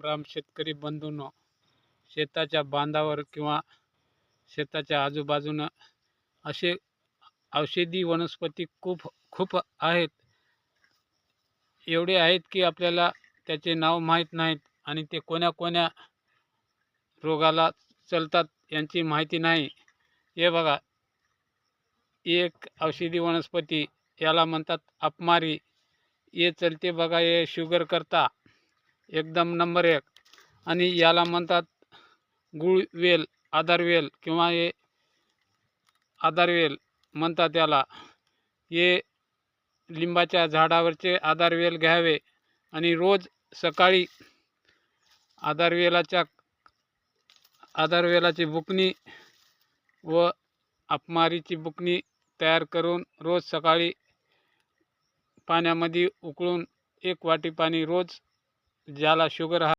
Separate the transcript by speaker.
Speaker 1: राम शेतकरी बंधूंनो, शेताच्या बांधावर किंवा शेताच्या आजूबाजूनं असे औषधी वनस्पती खूप खूप आहेत. एवढे आहेत की आपल्याला त्याचे नाव माहीत नाहीत आणि ते कोण्या रोगाला चलतात यांची माहिती नाही. हे बघा, एक औषधी वनस्पती याला म्हणतात अपमारी. हे चलते बघा, हे शुगर करता एकदम नंबर 1. आणि याला म्हणतात गुळवेल, आधारवेल किंवा हे आधारवेल म्हणतात याला. हे लिंबाच्या झाडावरचे आधारवेल घ्यावे आणि रोज सकाळी आधारवेलाची बुकणी व अपमारीची बुकणी तयार करून रोज सकाळी पाण्यामध्ये उकळून 1 वाटी पाणी रोज, ज्याला शुगर